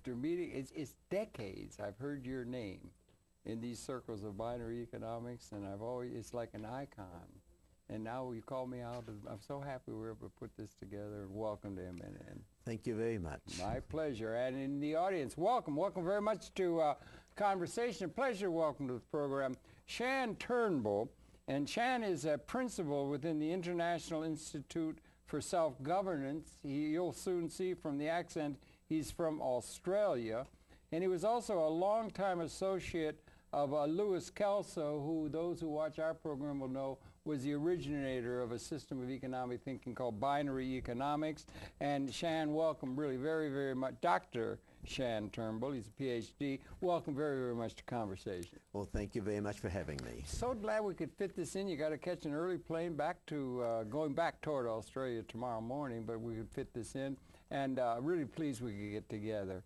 after meeting, it's decades I've heard your name in these circles of binary economics, and it's like an icon. And now you call me out. I'm so happy we were able to put this together and welcome him. And thank you very much. My pleasure. And in the audience, welcome very much to Conversation. Pleasure, welcome to the program, Shann Turnbull. And Shann is a principal within the International Institute for Self-Governance. You'll soon see from the accent, he's from Australia. And he was also a longtime associate of Louis Kelso, who those who watch our program will know was the originator of a system of economic thinking called binary economics. And Shann, welcome really very, very much. Dr. Shann Turnbull, he's a Ph.D. Welcome very, very much to Conversation. Well, thank you very much for having me. So glad we could fit this in. You got to catch an early plane back to, going back toward Australia tomorrow morning, but we could fit this in. And really pleased we could get together.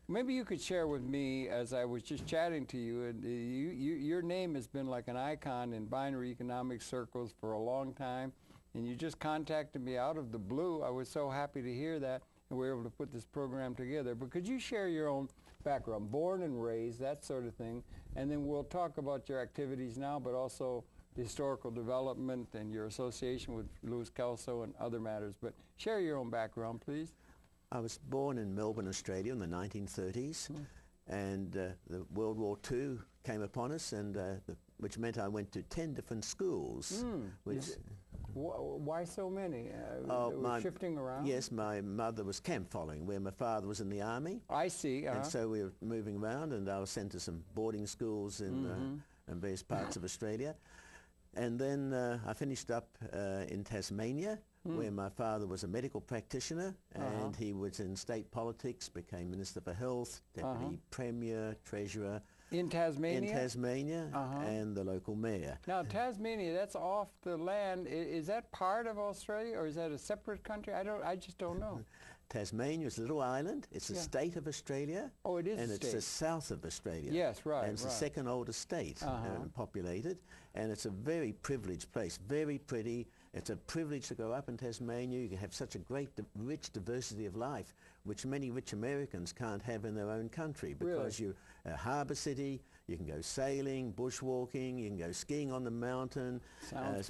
Maybe you could share with me, as I was just chatting to you, your name has been like an icon in binary economic circles for a long time, and you just contacted me out of the blue. I was so happy to hear that, and we were able to put this program together. But could you share your own background, born and raised, that sort of thing, and then we'll talk about your activities now, but also the historical development and your association with Louis Kelso and other matters. But share your own background, please. I was born in Melbourne, Australia in the 1930s, and the World War II came upon us, and which meant I went to 10 different schools. Why so many? Shifting around? Yes, my mother was camp following, where my father was in the army. I see. And so we were moving around, and I was sent to some boarding schools in various parts of Australia. And then I finished up in Tasmania, where my father was a medical practitioner, and he was in state politics, became Minister for Health, Deputy Premier, Treasurer. In Tasmania? In Tasmania, and the local mayor. Now, Tasmania, that's off the land. Is that part of Australia, or is that a separate country? I just don't know. Tasmania is a little island. It's a state of Australia. Oh, it is and a it's state. the south of Australia. Yes, right. And it's the second oldest state populated, and it's a very privileged place, very pretty. It's a privilege to go up in Tasmania. You can have such a great, rich diversity of life, which many rich Americans can't have in their own country, because you're a harbour city. You can go sailing, bushwalking. You can go skiing on the mountain,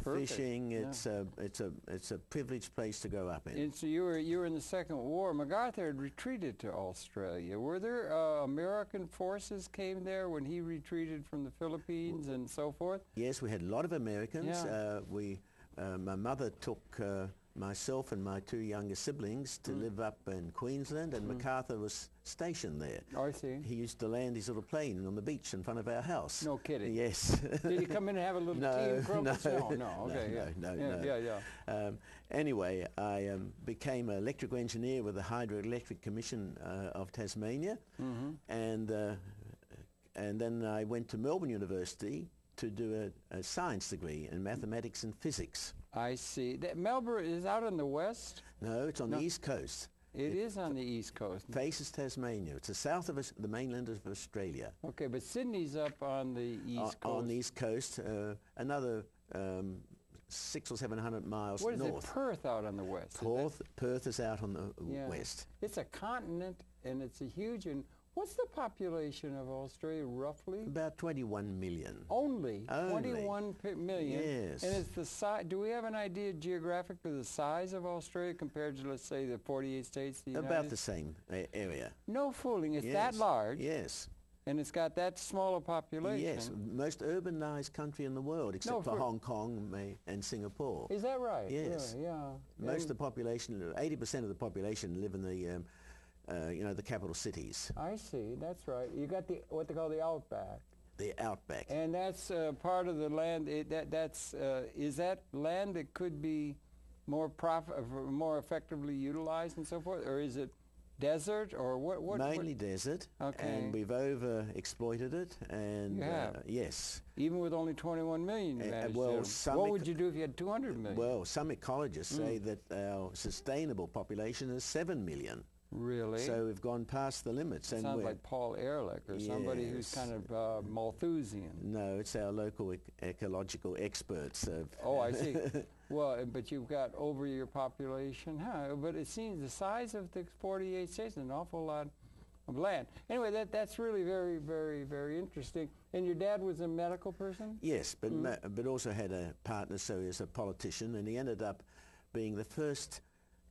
fishing. It's a privileged place to go up in. And so you were in the Second War. MacArthur had retreated to Australia. Were there American forces came there when he retreated from the Philippines and so forth? Yes, we had a lot of Americans. My mother took myself and my two younger siblings to live up in Queensland, and MacArthur was stationed there. Oh, I see. He used to land his little plane on the beach in front of our house. No kidding. Yes. Did he come in and have a little tea and crumpets? No. Okay, no. Anyway, I became an electrical engineer with the Hydroelectric Commission of Tasmania, and then I went to Melbourne University to do a science degree in mathematics and physics. I see. Melbourne is out on the west? No, it's on the east coast. It is on the east coast. Faces Tasmania. It's the south of the mainland of Australia. Okay, but Sydney's up on the east coast. On the east coast, another 600 or 700 miles north. What is it, Perth out on the west? Perth is out on the west. It's a continent, and it's a huge... What's the population of Australia, roughly? About 21 million. Only? 21 million? Yes. And it's the size... Do we have an idea geographically the size of Australia compared to, let's say, the 48 states? About the same area. No fooling. It's that large? Yes. And it's got that smaller population? Yes. Most urbanized country in the world, except for Hong Kong and Singapore. Is that right? Yes. Yeah. Most of the population, 80% of the population live in the... the capital cities. I see. That's right. You got what they call the outback. The outback. And that's part of the land. Is that land that could be more effectively utilized and so forth, or is it desert or what? Mainly desert. Okay. And we've over-exploited it. And you have? Yes. Even with only 21 million, you managed to. What would you do if you had 200 million? Well, some ecologists say that our sustainable population is 7 million. Really? So we've gone past the limits. It sounds like Paul Ehrlich or somebody who's kind of Malthusian. No, it's our local ecological experts. Oh, I see. Well, but you've got over your population, huh? But it seems the size of the 48 states is an awful lot of land. Anyway, that's really very, very, very interesting. And your dad was a medical person? Yes, but also had a partner, so he was a politician, and he ended up being the first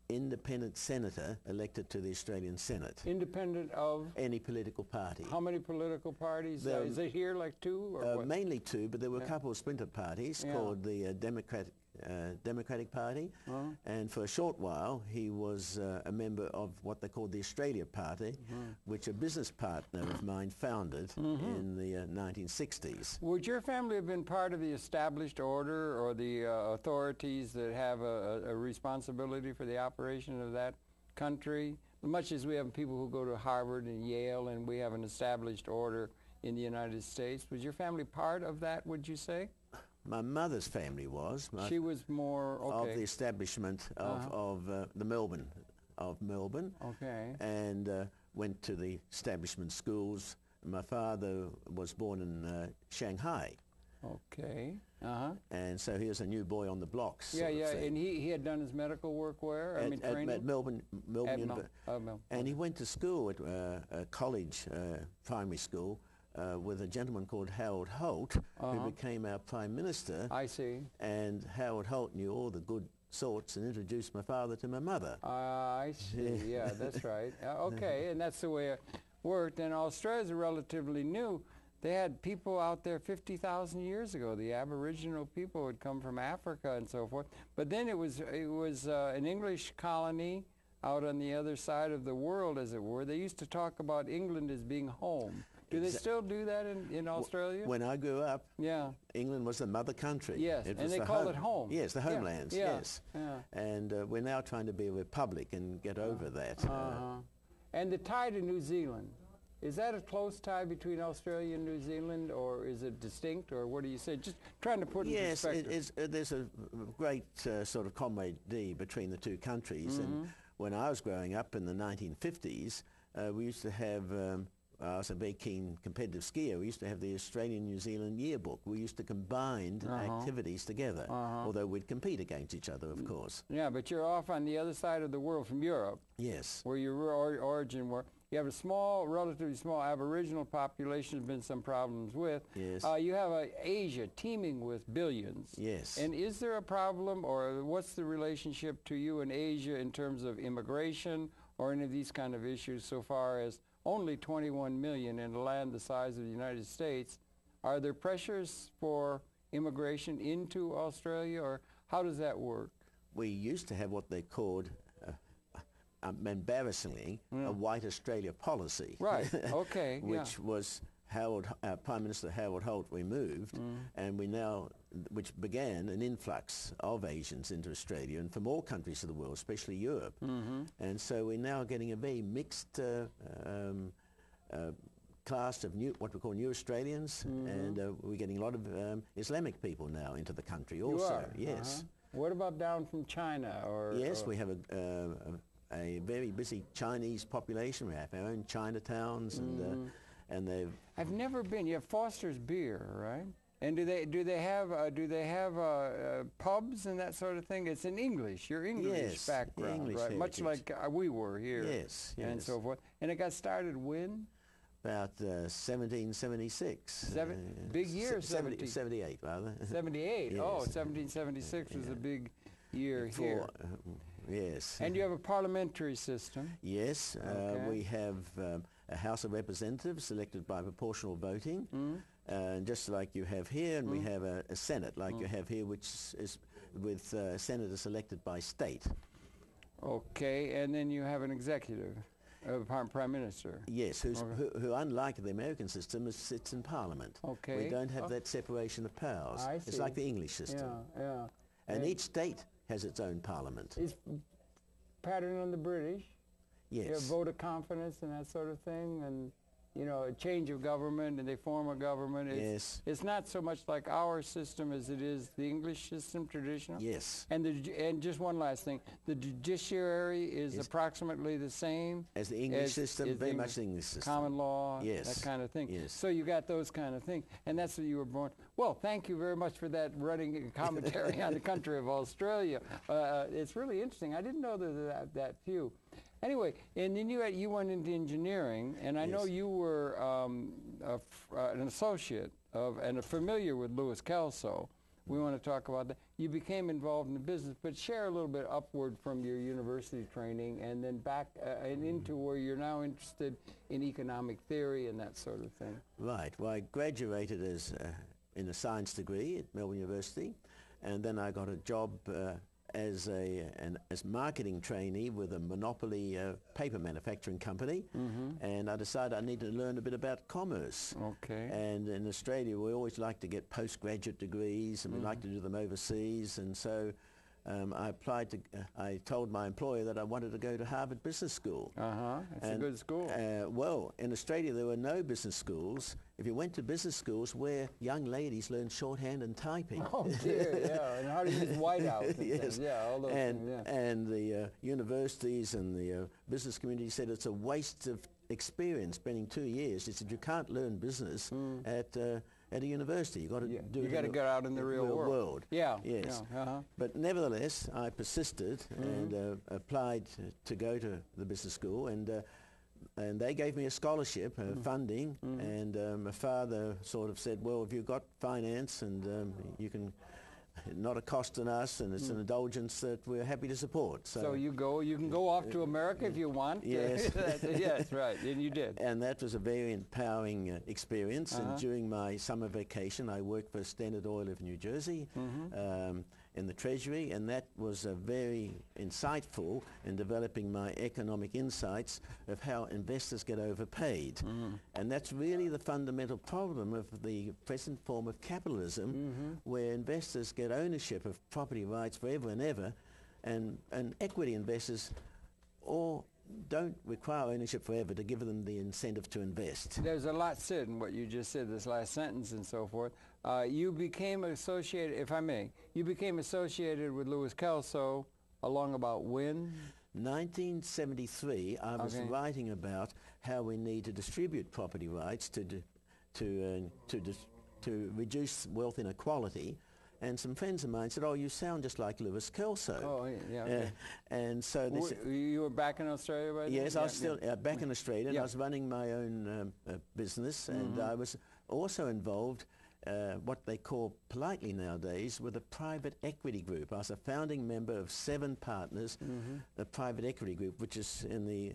independent senator elected to the Australian Senate. Independent of? Any political party. How many political parties? Is it here like two? Or what? Mainly two, but there were a couple of splinter parties called the Democratic Party, and for a short while he was a member of what they called the Australia Party, which a business partner of mine founded in the 1960s. Would your family have been part of the established order or the authorities that have a responsibility for the operation of that country? Much as we have people who go to Harvard and Yale and we have an established order in the United States, was your family part of that, would you say? My mother's family was. She was more, okay. Of the establishment of the Melbourne, Okay. And went to the establishment schools. My father was born in Shanghai. Okay. And so he was a new boy on the blocks. Yeah, yeah. And he had done his medical work where? Training? At Melbourne University. And he went to school at a college, primary school, with a gentleman called Howard Holt, who became our Prime Minister. I see. And Howard Holt knew all the good sorts and introduced my father to my mother. I see. Yeah, that's right. Okay, and that's the way it worked. And Australia's relatively new. They had people out there 50,000 years ago. The Aboriginal people would come from Africa and so forth. But then it was an English colony out on the other side of the world, as it were. They used to talk about England as being home. Do they still do that in Australia? When I grew up, England was the mother country. Yes, and they called it home. Yes, the homelands, yes. Yeah. And we're now trying to be a republic and get over that. And the tie to New Zealand, is that a close tie between Australia and New Zealand, or is it distinct, or what do you say? Just trying to put in perspective. Yes, there's a great sort of camaraderie between the two countries. And when I was growing up in the 1950s, we used to have... I was a very keen competitive skier. We used to have the Australian-New Zealand yearbook. We used to combine activities together, although we'd compete against each other, of course. Yeah, but you're off on the other side of the world from Europe. Yes. Where your origin were. You have a relatively small Aboriginal population there's been some problems with. Yes. You have Asia teeming with billions. Yes. And is there a problem, or what's the relationship to you in Asia in terms of immigration or any of these kind of issues so far as only 21 million in a land the size of the United States? Are there pressures for immigration into Australia, or how does that work? We used to have what they called, embarrassingly, a white Australia policy. Right, okay. Which was Prime Minister Howard Holt removed, and we now, which began an influx of Asians into Australia and from all countries of the world, especially Europe. And so we're now getting a very mixed class of what we call new Australians, and we're getting a lot of Islamic people now into the country also. You are? Yes. What about down from China? Yes, we have a very busy Chinese population. We have our own Chinatowns, and they've... I've never been. You have Foster's Beer, right? And do they have pubs and that sort of thing? It's in English. Your English background, English right? heritage. Much like we were here. Yes, yes. And so forth. And it got started when? About 1776. Big year, 78, rather. 78. Yes. Oh, 1776 was a big year here. Yes. And you have a parliamentary system. Yes. We have a House of Representatives elected by proportional voting, just like you have here, and we have a Senate like you have here, which is with senators elected by state. Okay, and then you have an executive. Prime Minister. Yes, who unlike the American system, sits in Parliament. Okay. We don't have that separation of powers. I see. It's like the English system. Yeah. And each state has its own Parliament. Is patterned on the British? Yes. You have vote of confidence and that sort of thing, and a change of government, and they form a government. It's not so much like our system as it is the English system, traditional. Yes. And just one last thing, the judiciary is approximately the same as the English system, very much the English system. Common law, yes, that kind of thing. Yes. So you got those kind of things, and that's what you were born. Well, thank you very much for that running commentary on the country of Australia. It's really interesting. I didn't know that few. Anyway, and then you went into engineering, and I know you were an associate of and familiar with Louis Kelso. We want to talk about that. You became involved in the business, but share a little bit upward from your university training and then back and into where you're now interested in economic theory and that sort of thing. Right. Well, I graduated as in a science degree at Melbourne University, and then I got a job as marketing trainee with a monopoly paper manufacturing company, and I decided I needed to learn a bit about commerce. Okay. And in Australia, we always like to get postgraduate degrees, and we like to do them overseas, and so I applied to. I told my employer that I wanted to go to Harvard Business School. It's a good school. Well, in Australia there were no business schools. If you went to business schools, where young ladies learned shorthand and typing. Oh dear, yeah, and how to use whiteout. And yes, things. Yeah, all those and things. Yeah. And the universities and the business community said it's a waste of experience spending 2 years. They said you can't learn business at a university. You've got to do it. You got to get out in the real world. Yeah. Yes. Yeah. But nevertheless, I persisted and applied to go to the business school, and they gave me a scholarship, funding, and my father sort of said, well, if you've got finance and you can, not a cost on us, and it's an indulgence that we're happy to support. So you can go off to America if you want. Yes. Yes, right, and you did. And that was a very empowering experience. And during my summer vacation, I worked for Standard Oil of New Jersey in the Treasury, and that was very insightful in developing my economic insights of how investors get overpaid. And that's really the fundamental problem of the present form of capitalism, where investors get ownership of property rights forever and ever, and equity investors all don't require ownership forever to give them the incentive to invest. There's a lot said in what you just said, this last sentence and so forth. You became associated, if I may, you became associated with Louis Kelso along about when? 1973, I was writing about how we need to distribute property rights to reduce wealth inequality. And some friends of mine said, oh, you sound just like Louis Kelso. Oh, yeah. Okay. And so they said, you were back in Australia by then? Yes, I was still back in Australia, and I was running my own business, and I was also involved, what they call politely nowadays, with a private equity group. I was a founding member of 7 partners, a private equity group, which is in the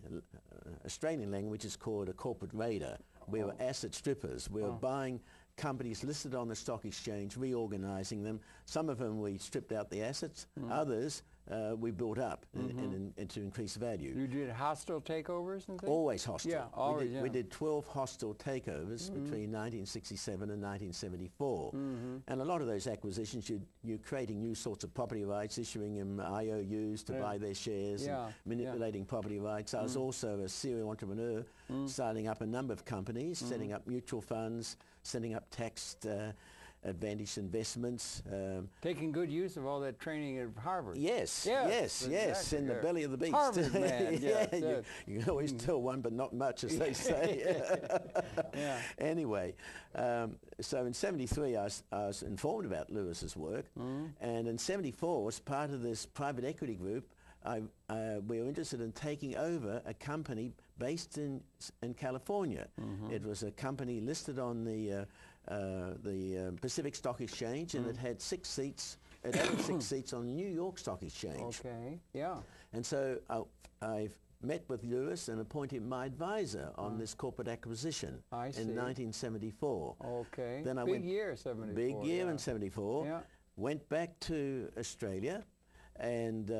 Australian language is called a corporate raider. We were asset strippers. We were buying companies listed on the stock exchange, reorganizing them. Some of them we stripped out the assets, others we built up and to increase value. You did hostile takeovers and things? Always hostile. Yeah, always, we did 12 hostile takeovers between 1967 and 1974. And a lot of those acquisitions, you're creating new sorts of property rights, issuing them IOUs to buy their shares, and manipulating property rights. I was also a serial entrepreneur, starting up a number of companies, setting up mutual funds, setting up tax advantaged investments. Taking good use of all that training at Harvard. Yes, exactly. in the belly of the beast. Harvard man, you can always tell one, but not much, as they say. Anyway, so in 73, I was informed about Lewis's work, and in 74, as part of this private equity group, we were interested in taking over a company based in California. It was a company listed on the Pacific Stock Exchange, and it had 6 seats. It had 6 seats on the New York Stock Exchange. Okay, yeah. And so I've met with Lewis and appointed my advisor on this corporate acquisition in 1974. Okay. Then I big year, 74. Big year in 74. Yeah. Went back to Australia, and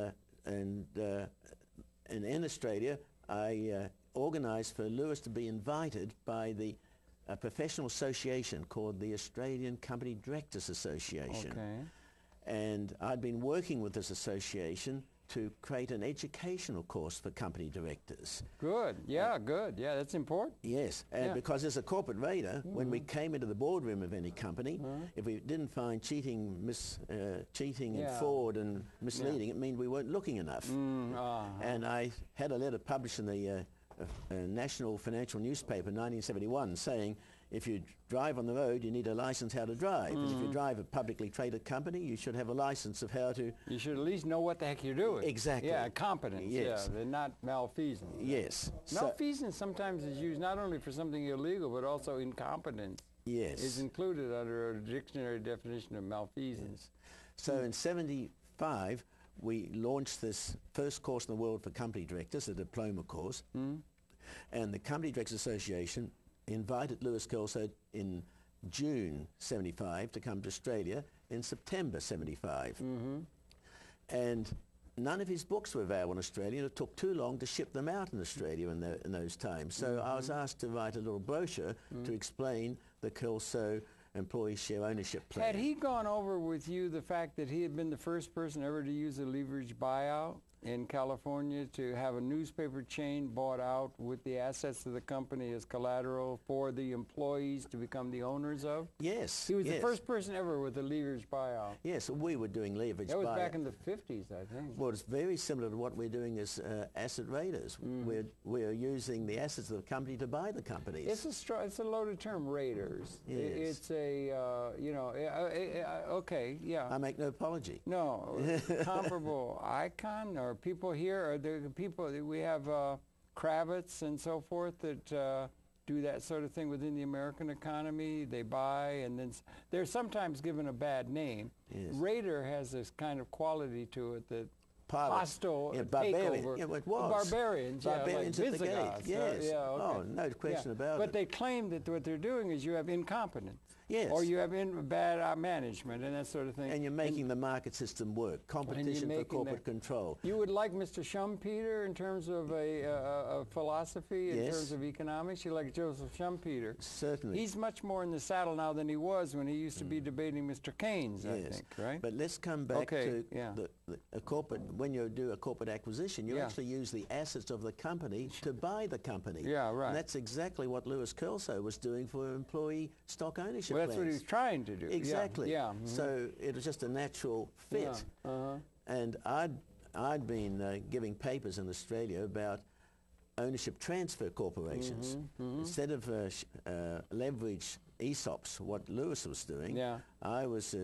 in Australia, I organised for Lewis to be invited by a professional association called the Australian Company Directors Association. Okay. And I'd been working with this association to create an educational course for company directors. Good, yeah, good. Yeah, that's important. Yes, and because as a corporate raider, when we came into the boardroom of any company, if we didn't find cheating and fraud and misleading, it meant we weren't looking enough. And I had a letter published in the National Financial Newspaper in 1971 saying, if you drive on the road, you need a license how to drive. And if you drive a publicly traded company, you should have a license of how to... You should at least know what the heck you're doing. Exactly. Yeah, competence. Yes. Yeah, they're not malfeasance. Yes. Malfeasance sometimes is used not only for something illegal, but also incompetence. Yes. Is included under a dictionary definition of malfeasance. So in 75, we launched this first course in the world for company directors, a diploma course. And the Company Directors Association invited Louis Kelso in June 75 to come to Australia in September 75. And none of his books were available in Australia, and it took too long to ship them out in Australia in those times. So I was asked to write a little brochure to explain the Kelso employee share ownership plan. Had he gone over with you the fact that he had been the first person ever to use a leverage buyout in California, to have a newspaper chain bought out with the assets of the company as collateral for the employees to become the owners of? Yes. He was the first person ever with a leverage buyout. Yes, we were doing leverage buyout. That was back in the 50s, I think. Well, it's very similar to what we're doing as asset raiders. We're using the assets of the company to buy the companies. It's a loaded term, raiders. Yes. It's a, you know, okay, yeah. I make no apology. No, comparable icon or people here, or the people, we have Kravitz and so forth that do that sort of thing within the American economy. They buy and then they're sometimes given a bad name. Yes. Raider has this kind of quality to it that hostile barbarian. takeover. Yeah, well, it was. Barbarians, Barbarians like at the gate. Visigoths. Yes. Yeah, okay. Oh, no question about it. But they claim that what they're doing is you have incompetence. Yes. Or you have bad management and that sort of thing. And you're making the market system work. Competition for corporate control. You would like Mr. Schumpeter in terms of a philosophy, in terms of economics? You like Joseph Schumpeter? Certainly. He's much more in the saddle now than he was when he used to be debating Mr. Keynes, I think, right? But let's come back to a corporate, when you do a corporate acquisition, you actually use the assets of the company to buy the company. Yeah, right. And that's exactly what Louis Kelso was doing for employee stock ownership. Well, that's what he was trying to do. Exactly. Yeah. So it was just a natural fit. And I'd been giving papers in Australia about ownership transfer corporations. Instead of leverage ESOPs, what Louis was doing, I was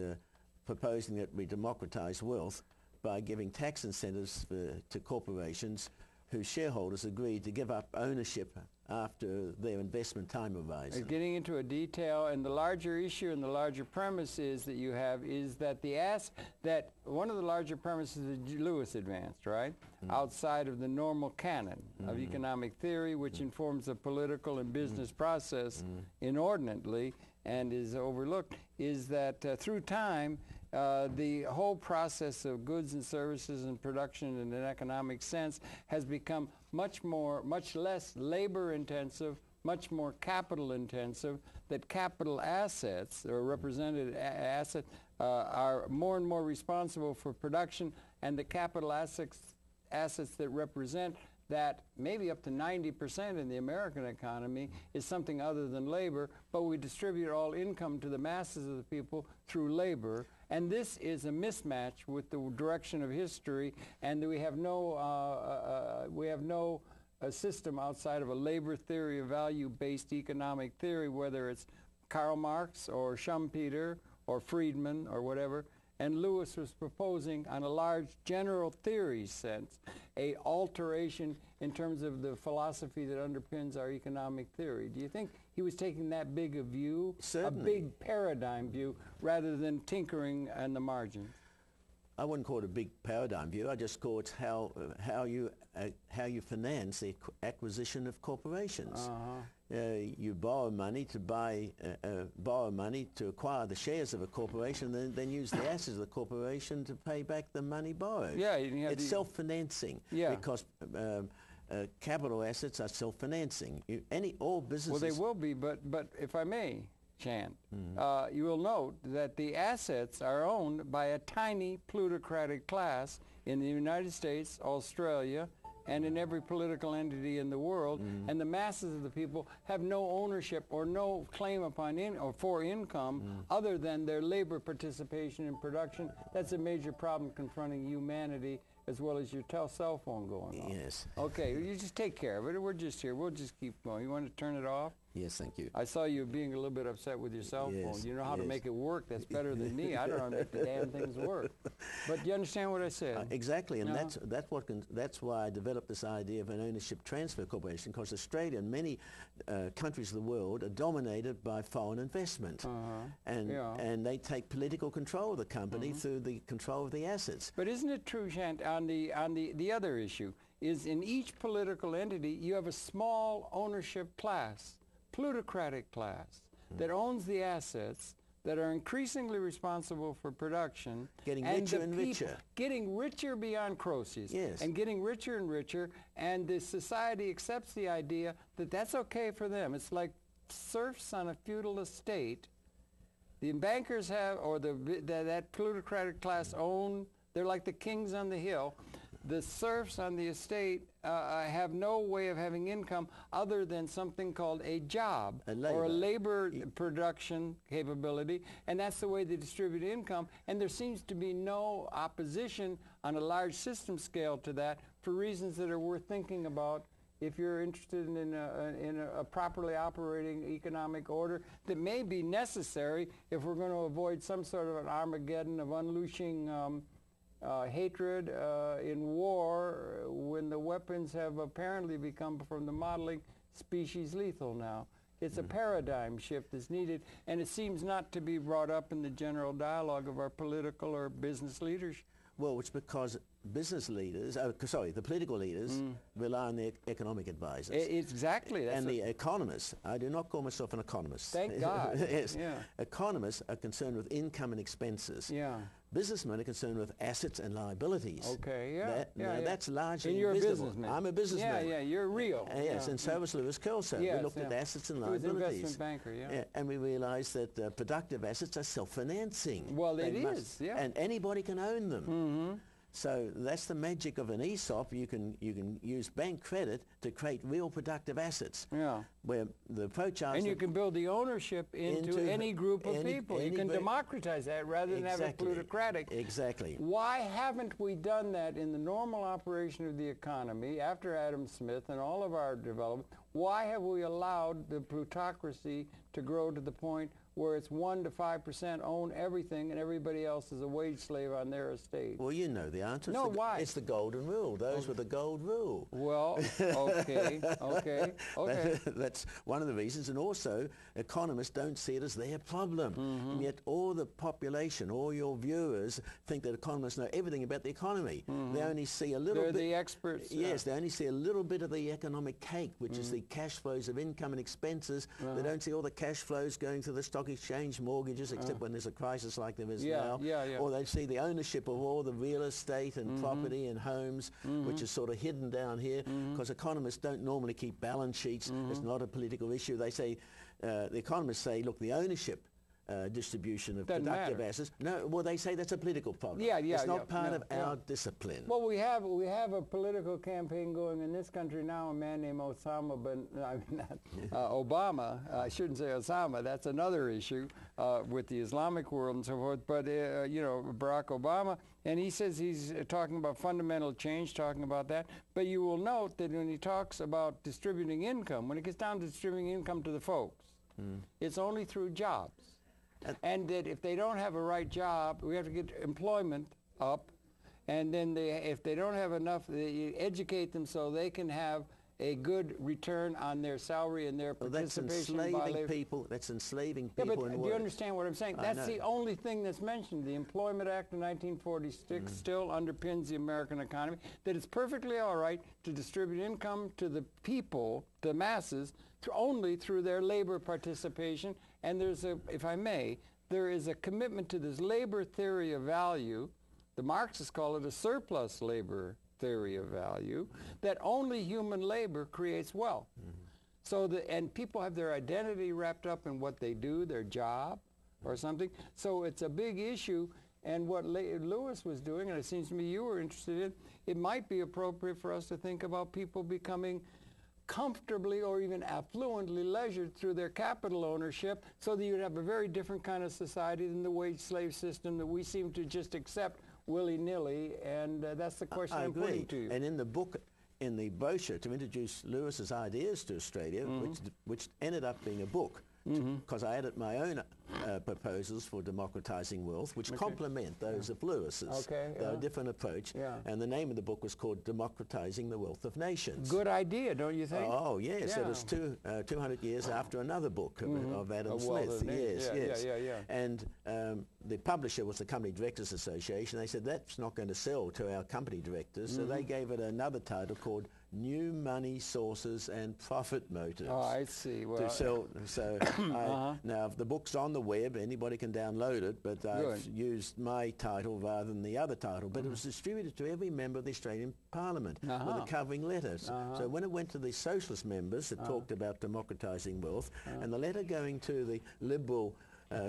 proposing that we democratize wealth by giving tax incentives to corporations whose shareholders agreed to give up ownership after their investment time horizon. Getting into a detail, and the larger issue and the larger premise is that you have is that that one of the larger premises that Lewis advanced, right, outside of the normal canon of economic theory, which informs the political and business process inordinately and is overlooked, is that through time the whole process of goods and services and production in an economic sense has become much less labor intensive, much more capital intensive, that capital assets or represented assets are more and more responsible for production, and the capital assets that represent that maybe up to 90% in the American economy is something other than labor, but we distribute all income to the masses of the people through labor. And this is a mismatch with the direction of history, and we have no system outside of a labor theory, a value-based economic theory, whether it's Karl Marx or Schumpeter or Friedman or whatever. And Lewis was proposing, on a large general theory sense, a alteration in terms of the philosophy that underpins our economic theory. Do you think he was taking that big a view? Certainly. A big paradigm view, rather than tinkering on the margins? I wouldn't call it a big paradigm view. I just call it how you finance the acquisition of corporations. You borrow money to acquire the shares of a corporation, then use the assets of the corporation to pay back the money borrowed. Yeah, it's self-financing. Yeah. Because capital assets are self-financing. All businesses. Well, they will be, but if I may, Shann, you will note that the assets are owned by a tiny plutocratic class in the United States, Australia, and in every political entity in the world, and the masses of the people have no ownership or no claim upon for income other than their labor participation in production. That's a major problem confronting humanity, as well as your cell phone going off. Yes. Okay, you just take care of it. We're just here. We'll just keep going. You want to turn it off? Yes, thank you. I saw you being a little bit upset with your cell phone. Yes, You know how to yes. make it work. That's better than me. I don't know how to make the damn things work. But you understand what I said? Exactly, and that's why I developed this idea of an ownership transfer corporation, because Australia and many countries of the world are dominated by foreign investment, and they take political control of the company through the control of the assets. But isn't it true, Shann, on the other issue, is in each political entity you have a small ownership class, plutocratic class, that owns the assets, that are increasingly responsible for production. Getting richer and richer. Getting richer beyond Croesus. Yes. And getting richer and richer, and the society accepts the idea that that's okay for them. It's like serfs on a feudal estate. The bankers have, or that plutocratic class own, they're like the kings on the hill. The serfs on the estate have no way of having income other than something called a job or a labor production capability, and that's the way they distribute income. And there seems to be no opposition on a large system scale to that for reasons that are worth thinking about if you're interested in a properly operating economic order that may be necessary if we're going to avoid some sort of an Armageddon of unleashing hatred in war when the weapons have apparently become, from the modeling, species lethal now. It's a paradigm shift that's needed, and it seems not to be brought up in the general dialogue of our political or business leadership. Well, it's because business leaders, the political leaders rely on their economic advisors. Exactly. And the economists, I do not call myself an economist. Thank God. Yes. Yeah. Economists are concerned with income and expenses. Yeah. Businessmen are concerned with assets and liabilities. Okay, yeah. That's largely and you're invisible. a businessman. I'm a businessman. Yeah, you're real. Yes, and so was Lewis Kelso. Yes, we looked at assets and he was liabilities. an investment banker, yeah. And we realized that productive assets are self-financing. Well, it is, yeah. And anybody can own them. So that's the magic of an ESOP. You can use bank credit to create real productive assets. Yeah. Where the approach is, and you can build the ownership into any group of people. You can democratize that rather than have it plutocratic. Exactly. Why haven't we done that in the normal operation of the economy after Adam Smith and all of our development? Why have we allowed the plutocracy to grow to the point where it's 1 to 5% own everything and everybody else is a wage slave on their estate? Well, you know the answer. No, why? It's the golden rule. Those with the gold rule. Well, okay. That's one of the reasons. And also, economists don't see it as their problem. And yet all the population, all your viewers, think that economists know everything about the economy. They only see a little bit. They're the experts. Yes, they only see a little bit of the economic cake, which is the cash flows of income and expenses. They don't see all the cash flows going to the stock exchange, mortgages, except when there's a crisis like there is now. Or they see the ownership of all the real estate and property and homes, which is sort of hidden down here, because economists don't normally keep balance sheets. It's not a political issue. They say, the economists say, look, the ownership distribution of productive assets. No, well, they say that's a political problem. It's not part of our discipline. Well, we have a political campaign going in this country now. A man named Obama. I shouldn't say Osama. That's another issue with the Islamic world and so forth. But Barack Obama, and he says he's talking about fundamental change, talking about that. But you will note that when he talks about distributing income, when it gets down to distributing income to the folks, it's only through jobs. And that if they don't have a right job, we have to get employment up, and then if they don't have enough, you educate them so they can have a good return on their salary and their participation. That's enslaving people. That's enslaving people. Yeah, but do you understand what I'm saying? That's the only thing that's mentioned. The Employment Act of 1946 still underpins the American economy, that it's perfectly all right to distribute income to the people, the masses, only through their labor participation. And there's if I may, there is a commitment to this labor theory of value. The Marxists call it a surplus labor theory of value, that only human labor creates wealth. So and people have their identity wrapped up in what they do, their job or something. So it's a big issue. And what Lewis was doing, and it seems to me you were interested in, it might be appropriate for us to think about people becoming comfortably or even affluently leisured through their capital ownership, so that you'd have a very different kind of society than the wage slave system that we seem to just accept willy-nilly. And that's the question I'm putting to you. And in the book, in the brochure to introduce Lewis's ideas to Australia, which ended up being a book, because I added my own proposals for democratizing wealth, which complement those of Lewis's. They're a different approach. And the name of the book was called Democratizing the Wealth of Nations. Good idea, don't you think? Oh, yes. It was 200 years after another book of Adam Smith. Yes. And the publisher was the Company Directors Association. They said, that's not going to sell to our company directors. So they gave it another title called New Money Sources and Profit Motives. Oh, I see. Well, to sell. So now the book's on the web, anybody can download it, but I've used my title rather than the other title. But it was distributed to every member of the Australian Parliament with a covering letter. So when it went to the socialist members, it talked about democratizing wealth, and the letter going to the Liberal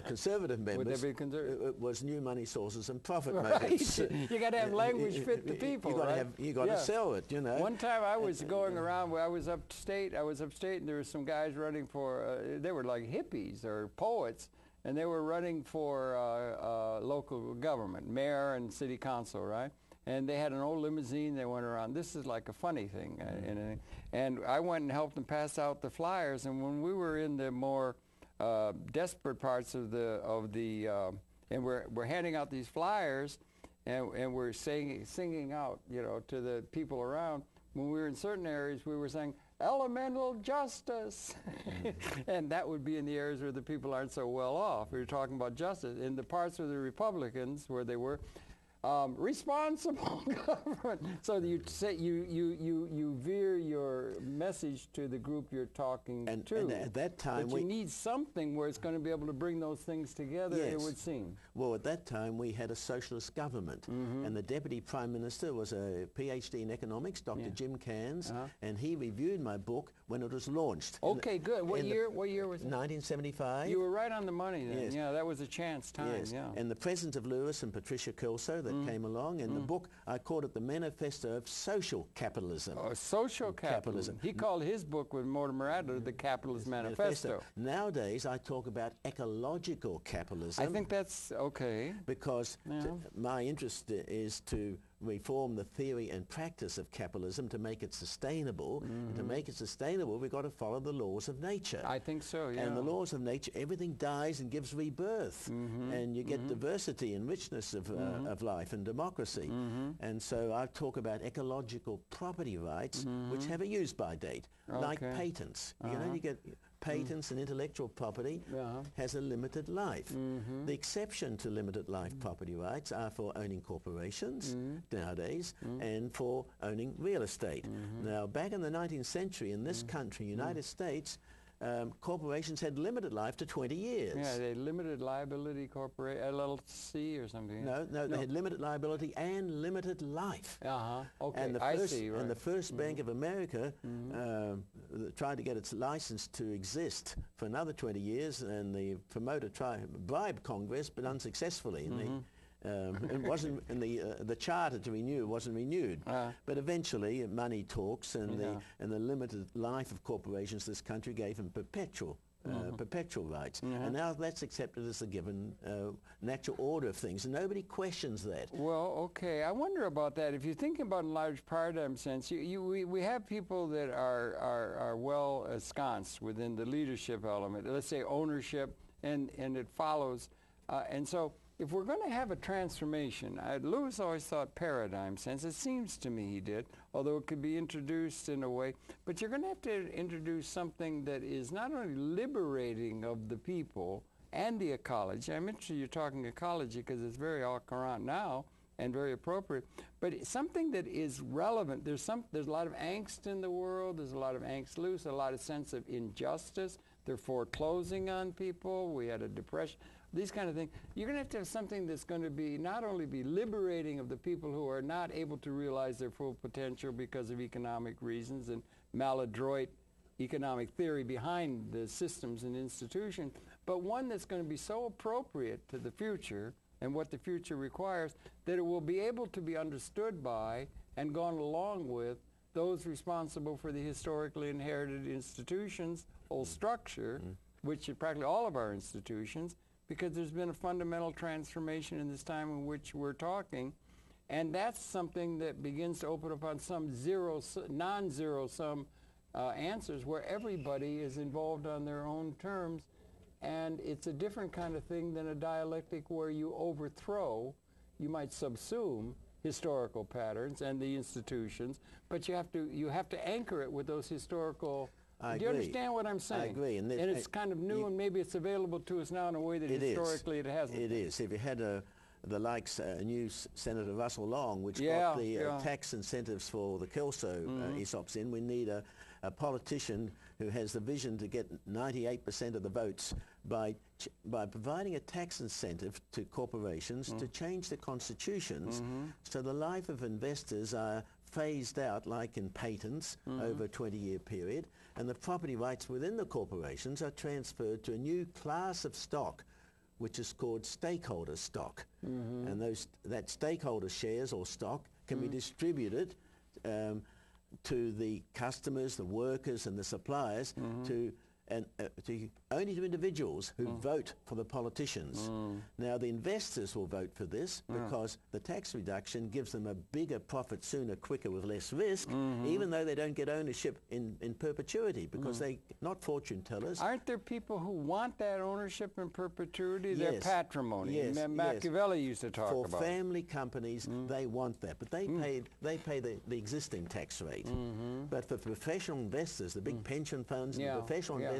conservative members, it was new money sources and profit motives. You got to have language fit the people. You got to sell it, you know. One time I was going around where I was upstate, and there were some guys running for, they were like hippies or poets, and they were running for local government, mayor and city council, right? And they had an old limousine they went around. This is like a funny thing. And I went and helped them pass out the flyers, and when we were in the more desperate parts of and we're handing out these flyers, and we're singing out, you know, to the people around. When we were in certain areas, we were saying elemental justice, and that would be in the areas where the people aren't so well off. We were talking about justice. In the parts of the Republicans where they were responsible government. So you say you veer your message to the group you're talking to. And at that time, but you need something where it's going to be able to bring those things together. It would seem. Well, at that time we had a socialist government, and the deputy prime minister was a Ph.D. in economics, Dr. Jim Cairns, and he reviewed my book when it was launched. Okay, good. What year was it? 1975. You were right on the money then. Yeah, that was a chance time. Yeah. And the presence of Lewis and Patricia Kelso that came along, and the book, I called it the Manifesto of Social Capitalism. Oh, social capitalism. He called his book with Mortimer Adler the Capitalist Manifesto. Nowadays, I talk about ecological capitalism. I think that's okay. Because my interest is to reform the theory and practice of capitalism to make it sustainable. And to make it sustainable, we've got to follow the laws of nature. I think so, yeah. And the laws of nature, everything dies and gives rebirth. And you get diversity and richness of life and democracy. And so I talk about ecological property rights, which have a use-by date, like patents. You know, you get patents and intellectual property has a limited life. The exception to limited life property rights are for owning corporations nowadays and for owning real estate. Now, back in the 19th century in this country, United States, corporations had limited life to 20 years. Yeah, they limited liability corporation, LLC or something. No, they had limited liability and limited life. Okay, and I see. Right. And the First Bank of America tried to get its license to exist for another 20 years, and the promoter bribed Congress, but unsuccessfully. It wasn't, and the charter to renew wasn't renewed. But eventually, money talks, and the limited life of corporations this country gave them perpetual rights. And now that's accepted as a given natural order of things, and nobody questions that. Well, okay, I wonder about that. If you think about in large paradigm sense, we have people that are well ensconced within the leadership element, let's say ownership, and it follows. And so if we're going to have a transformation, Lewis always thought paradigm sense. It seems to me he did, although it could be introduced in a way. But you're going to have to introduce something that is not only liberating of the people and the ecology. I'm interested you're talking ecology because it's very au courant now and very appropriate. But something that is relevant. There's a lot of angst in the world. There's a lot of angst loose, a lot of sense of injustice. They're foreclosing on people. We had a depression. These kind of things. You're going to have something that's going to be not only be liberating of the people who are not able to realize their full potential because of economic reasons and maladroit economic theory behind the systems and institutions, but one that's going to be so appropriate to the future and what the future requires that it will be able to be understood by and gone along with those responsible for the historically inherited institutions, whole structure, which is practically all of our institutions, because there's been a fundamental transformation in this time in which we're talking. And that's something that begins to open up on some non-zero sum answers where everybody is involved on their own terms. And it's a different kind of thing than a dialectic where you overthrow, you might subsume historical patterns and the institutions, but you have to anchor it with those historical. Do you understand what I'm saying? I agree. And it's kind of new, and maybe it's available to us now in a way that historically it hasn't. It is. If you had the likes, new Senator Russell Long, which got the tax incentives for the Kelso ESOPs in, we need a politician who has the vision to get 98% of the votes by providing a tax incentive to corporations to change the constitutions so the life of investors are phased out like in patents over a 20-year period, and the property rights within the corporations are transferred to a new class of stock which is called stakeholder stock. And that stakeholder shares or stock can be distributed to the customers, the workers and the suppliers only to individuals who vote for the politicians. Now the investors will vote for this because the tax reduction gives them a bigger profit sooner, quicker, with less risk, even though they don't get ownership in perpetuity because they're not fortune tellers. Aren't there people who want that ownership in perpetuity? Yes. Their patrimony. Yes. Machiavelli used to talk about. For family companies, they want that, but they pay the existing tax rate. But for professional investors, the big pension funds and the professional investors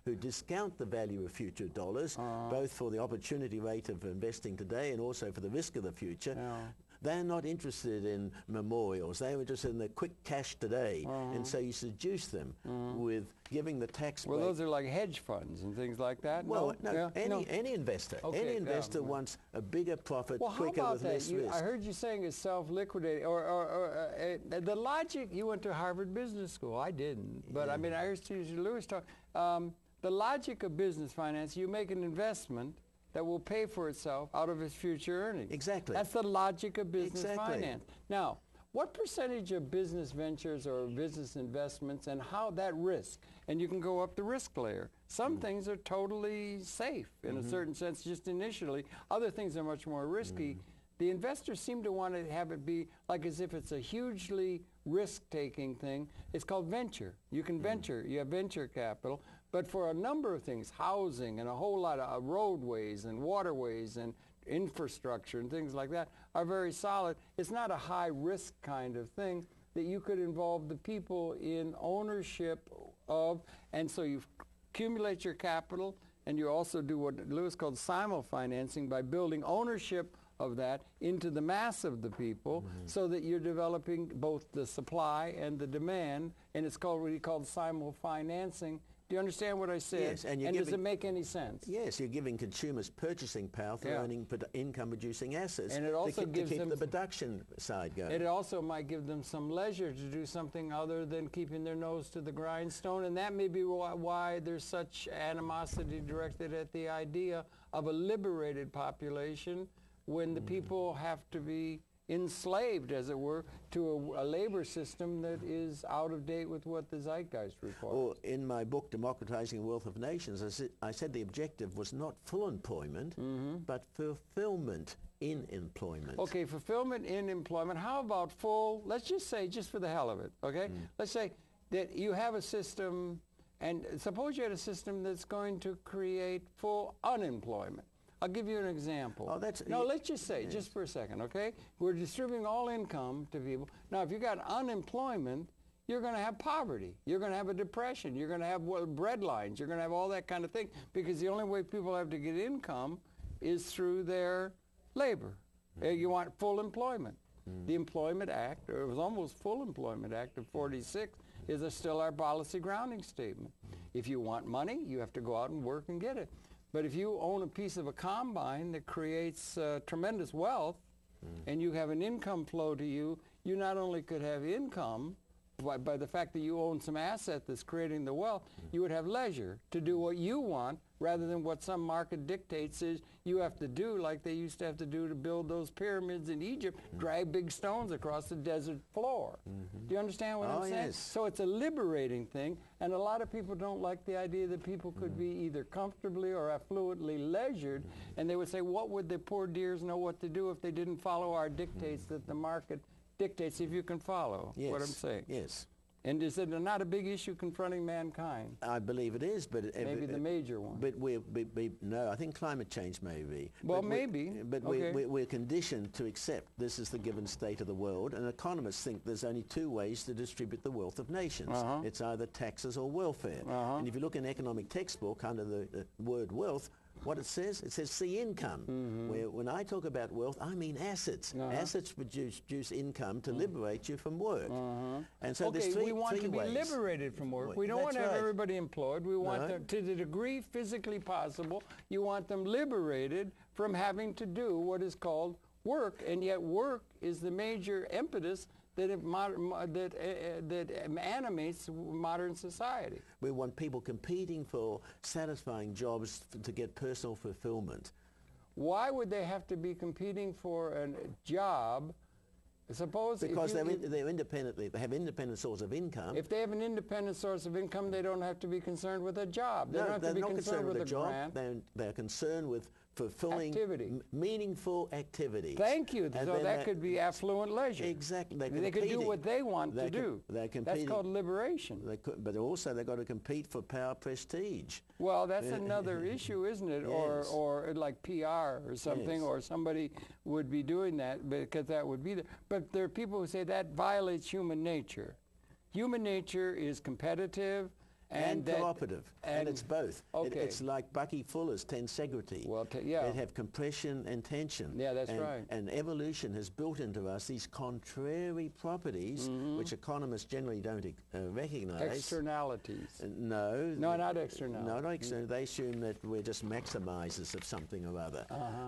who discount the value of future dollars, both for the opportunity rate of investing today and also for the risk of the future, they're not interested in memorials. They're interested in the quick cash today. And so you seduce them with giving the tax break. Well, those are like hedge funds and things like that? Well, any investor. Any investor wants a bigger profit, quicker, with less risk. I heard you saying it's self-liquidating. The logic, you went to Harvard Business School. I didn't. But I mean, I heard C.S. Lewis talk. The logic of business finance, you make an investment that will pay for itself out of its future earnings. Exactly. That's the logic of business finance. Now, what percentage of business ventures or business investments and how that risk, and you can go up the risk layer. Some things are totally safe in a certain sense just initially. Other things are much more risky. The investors seem to want to have it be like as if it's a hugely risk-taking thing. It's called venture. You can venture. You have venture capital. But for a number of things, housing and a whole lot of roadways and waterways and infrastructure and things like that are very solid. It's not a high-risk kind of thing that you could involve the people in ownership of. And so you accumulate your capital, and you also do what Lewis called simulfinancing by building ownership of that into the mass of the people so that you're developing both the supply and the demand, and it's called what he called simulfinancing. Do you understand what I said? Yes, and does it make any sense? Yes, you're giving consumers purchasing power through owning income-producing assets, and it also gives to keep them the production side going. It also might give them some leisure to do something other than keeping their nose to the grindstone, and that may be why there's such animosity directed at the idea of a liberated population when the people have to be enslaved, as it were, to a labor system that is out of date with what the zeitgeist requires. Well, in my book, Democratising the Wealth of Nations, I said the objective was not full employment, but fulfillment in employment. Okay, fulfillment in employment. How about full, let's just say, just for the hell of it, okay? Let's say that you have a system, and suppose you had a system that's going to create full unemployment. I'll give you an example. Let's just say, just for a second, okay? We're distributing all income to people. Now, if you got unemployment, you're going to have poverty. You're going to have a depression. You're going to have bread lines. You're going to have all that kind of thing because the only way people have to get income is through their labor. You want full employment. The Employment Act, or it was almost full Employment Act of 46, is still our policy grounding statement. If you want money, you have to go out and work and get it. But if you own a piece of a combine that creates tremendous wealth and you have an income flow to you, you not only could have income, by the fact that you own some asset that's creating the wealth, you would have leisure to do what you want rather than what some market dictates is you have to do, like they used to have to do to build those pyramids in Egypt, drag big stones across the desert floor. Do you understand what I'm saying? Yes. So it's a liberating thing, and a lot of people don't like the idea that people could be either comfortably or affluently leisured, and they would say, what would the poor dears know what to do if they didn't follow our dictates that the market dictates, if you can follow what I'm saying? Yes. And is it not a big issue confronting mankind? I believe it is, but Maybe the major one. But no, I think climate change may be. Well, but maybe. But we're conditioned to accept this is the given state of the world, and economists think there's only two ways to distribute the wealth of nations. It's either taxes or welfare. And if you look in an economic textbook under the word wealth, what it says see income. Where when I talk about wealth, I mean assets. Assets produce income to liberate you from work. And so there's three we want to be ways. liberated from work. We don't want to have everybody employed. We want them, to the degree physically possible, you want them liberated from having to do what is called work, and yet work is the major impetus that animates modern society. We want people competing for satisfying jobs to get personal fulfillment. Why would they have to be competing for a job? Suppose because they're independently, they have independent source of income. If they have an independent source of income, they don't have to be concerned with a job. They No, don't have they're to be not concerned with a job. grant. They're concerned with fulfilling meaningful activities. Thank you. So that could be affluent leisure. Exactly. They could do what they want to do. They're competing. That's called liberation. But also they've got to compete for power, prestige. Well, that's another issue, isn't it? Yes. Or like PR or something, or somebody would be doing that because that would be there. But there are people who say that violates human nature. Human nature is competitive and cooperative, and it's both. Okay. It's like Bucky Fuller's tensegrity. Well, yeah. They have compression and tension. Yeah, that's right. And evolution has built into us these contrary properties, which economists generally don't recognize. Externalities. No, not externalities. No, not external. They assume that we're just maximizers of something or other.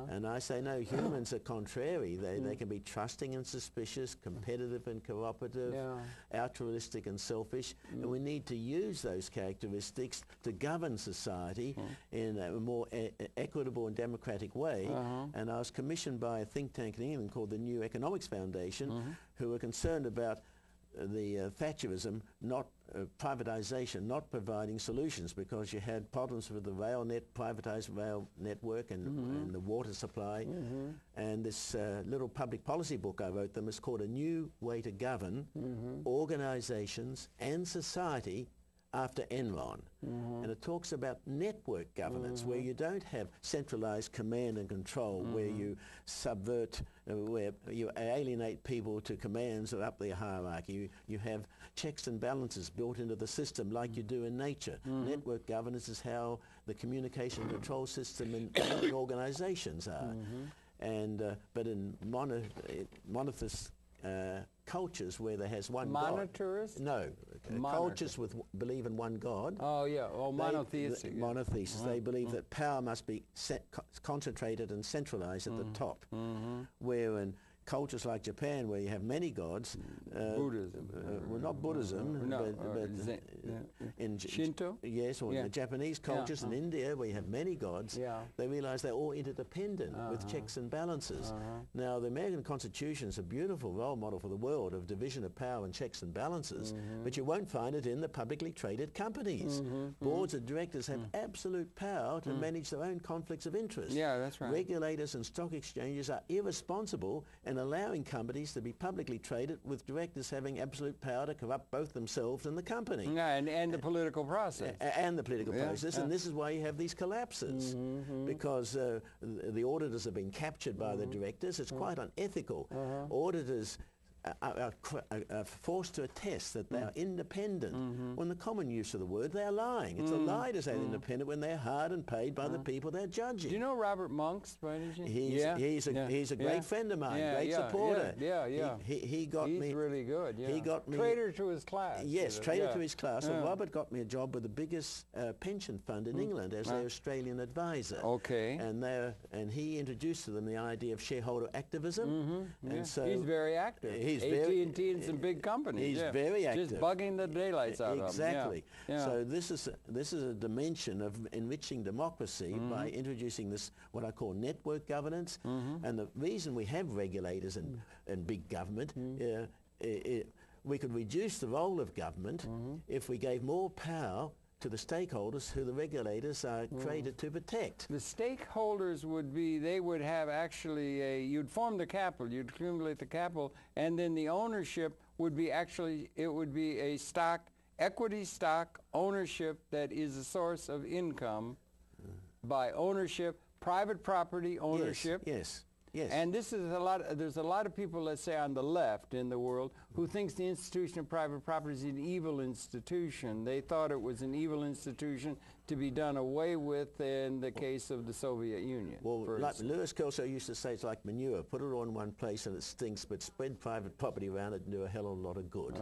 And I say, no, humans are contrary. They can be trusting and suspicious, competitive and cooperative, altruistic and selfish, and we need to use those characteristics to govern society in a more equitable and democratic way. And I was commissioned by a think tank in England called the New Economics Foundation, who were concerned about the Thatcherism, not privatization, not providing solutions, because you had problems with the privatized rail network and the water supply. And this little public policy book I wrote them is called A New Way to Govern Organizations and Society after Enron. And it talks about network governance, where you don't have centralized command and control, where you subvert, where you alienate people to commands or up their hierarchy. You have checks and balances built into the system like you do in nature. Network governance is how the communication control system in organizations are. And but in monotheist cultures where there has one Monetarist? God. No. Cultures believe in one God. Oh, yeah. Oh, monotheistic. Monotheistic. They believe that power must be concentrated and centralized at the top. Where in cultures like Japan, where you have many gods, Buddhism. Well, not Buddhism, but in Shinto? Yes, or in the Japanese cultures in India, where you have many gods, they realize they're all interdependent with checks and balances. Now, the American Constitution is a beautiful role model for the world of division of power and checks and balances, but you won't find it in the publicly traded companies. Boards of directors have absolute power to manage their own conflicts of interest. Yeah, that's right. Regulators and stock exchanges are irresponsible and allowing companies to be publicly traded with directors having absolute power to corrupt both themselves and the company. Yeah, and the political process. And the political process, and this is why you have these collapses, because the auditors have been captured by the directors. It's quite unethical. Auditors are forced to attest that they are independent. When the common use of the word, they are lying. It's a lie to say they're independent when they're hired and paid by the people they're judging. Do you know Robert Monk's, by any chance? He's a great friend of mine, great supporter. He got me. He's really good. He got me. Traitor to his class. Yes, traitor to his class. And Robert got me a job with the biggest pension fund in England as their Australian advisor. Okay. And he introduced to them the idea of shareholder activism. And so he's very active. He's AT&T and some big companies. He's very active. Just bugging the daylights out of them. Exactly. Yeah. So this is a dimension of enriching democracy by introducing this, what I call network governance. And the reason we have regulators and big government, we could reduce the role of government if we gave more power to the stakeholders who the regulators are created to protect. The stakeholders would be, they would have actually you'd form the capital, you'd accumulate the capital, and then the ownership would be actually, it would be a stock, equity stock ownership that is a source of income by ownership, private property ownership. Yes. Yes. And this is there's a lot of people, let's say on the left in the world, who thinks the institution of private property is an evil institution. They thought it was an evil institution to be done away with in the case of the Soviet Union. Well, like Lewis Kelso used to say, it's like manure. Put it all in one place and it stinks, but spread private property around it and do a hell of a lot of good.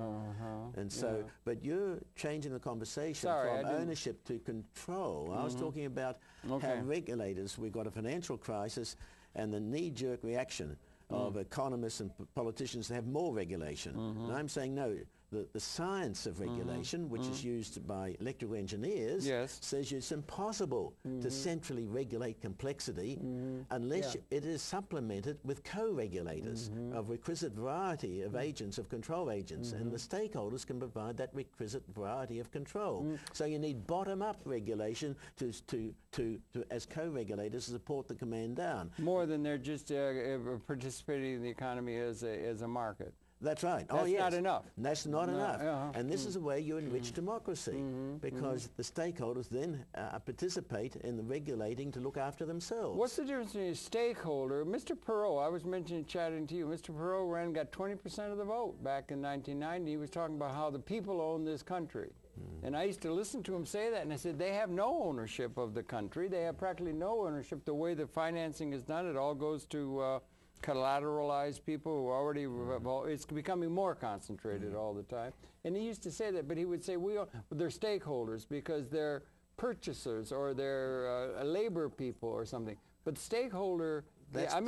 And so, but you're changing the conversation from ownership to control. I was talking about how regulators, we've got a financial crisis, and the knee-jerk reaction of economists and politicians to have more regulation. And I'm saying no. The science of regulation, which is used by electrical engineers, says it's impossible to centrally regulate complexity unless it is supplemented with co-regulators of requisite variety of agents, of control agents, and the stakeholders can provide that requisite variety of control. So you need bottom-up regulation to as co-regulators to support the command down. More than they're just participating in the economy as a market. That's right. That's not enough. That's not enough. And this is the way you enrich democracy, because the stakeholders then participate in the regulating to look after themselves. What's the difference between a stakeholder? Mr. Perot, I was chatting to you, Mr. Perot got 20% of the vote back in 1990. He was talking about how the people own this country. And I used to listen to him say that, and I said, they have no ownership of the country. They have practically no ownership. The way the financing is done, it all goes to collateralized people who already, it's becoming more concentrated all the time. And he used to say that, but he would say, they're stakeholders because they're purchasers or they're labor people or something. But stakeholder, I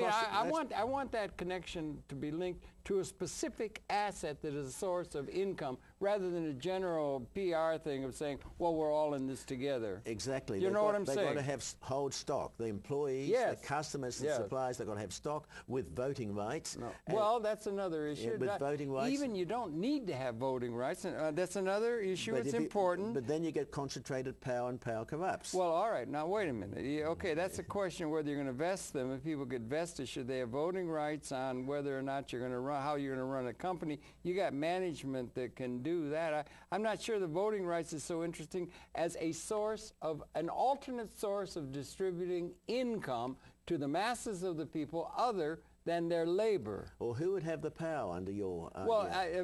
want that connection to be linked to a specific asset that is a source of income rather than a general PR thing of saying, well, we're all in this together. Exactly. You know what I'm saying? They've got to hold stock. The employees, the customers, the suppliers, they've got to have stock with voting rights. Well, that's another issue. With voting rights. Even you don't need to have voting rights. That's another issue. It's important. But then you get concentrated power, and power corrupts. Well, all right. Now, wait a minute. Okay, that's a question whether you're going to vest them. If people get vested, should they have voting rights on whether or not you're going to run, how you're going to run a company? You got management that can do that. I'm not sure the voting rights is so interesting as a source of, an alternate source of distributing income to the masses of the people other than their labor. Or who would have the power under your...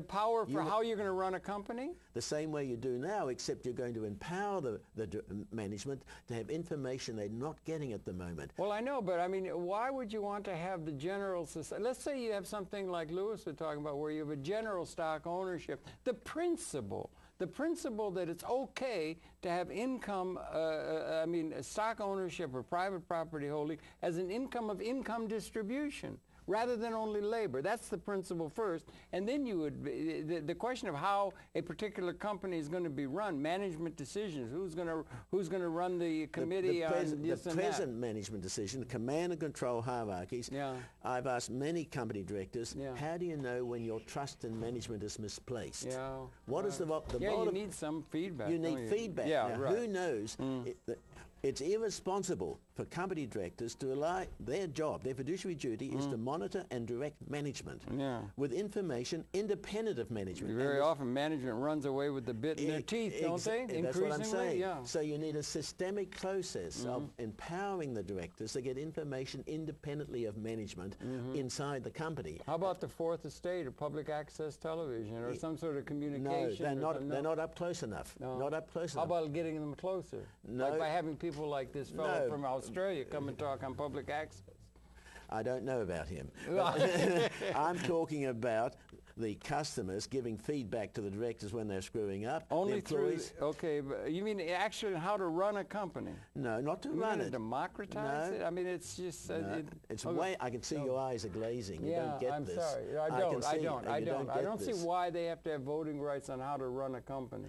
power for how you're going to run a company? The same way you do now, except you're going to empower the management to have information they're not getting at the moment. Well, I know, but I mean, why would you want to have the general society? Let's say you have something like Lewis was talking about where you have a general stock ownership. The principle that it's okay to have income, stock ownership or private property holding as an income of income distribution rather than only labor. That's the principle first. And then you would, the question of how a particular company is going to be run, management decisions, who's going to run the committee on this and that. The present management decision, command and control hierarchies. I've asked many company directors, how do you know when your trust in management is misplaced? What is the you need some feedback. You need feedback. Yeah, now, who knows? It's irresponsible for company directors to allow their job, their fiduciary duty is to monitor and direct management with information independent of management. Very often management runs away with the bit in their teeth, don't they? That's what I'm saying. So you need a systemic process of empowering the directors to get information independently of management inside the company. How about the fourth estate or public access television or some sort of communication? No, they're not up close enough. Not up close enough. How about getting them closer? No. Like by having people like this fellow from Australia come and talk on public access. I don't know about him. I'm talking about the customers giving feedback to the directors when they're screwing up. Only through, okay, but you mean actually how to run a company? No, not to run it. Democratize it? I mean, it's just... it's way, I can see your eyes are glazing. You don't get I'm this. Sorry. I don't see why they have to have voting rights on how to run a company.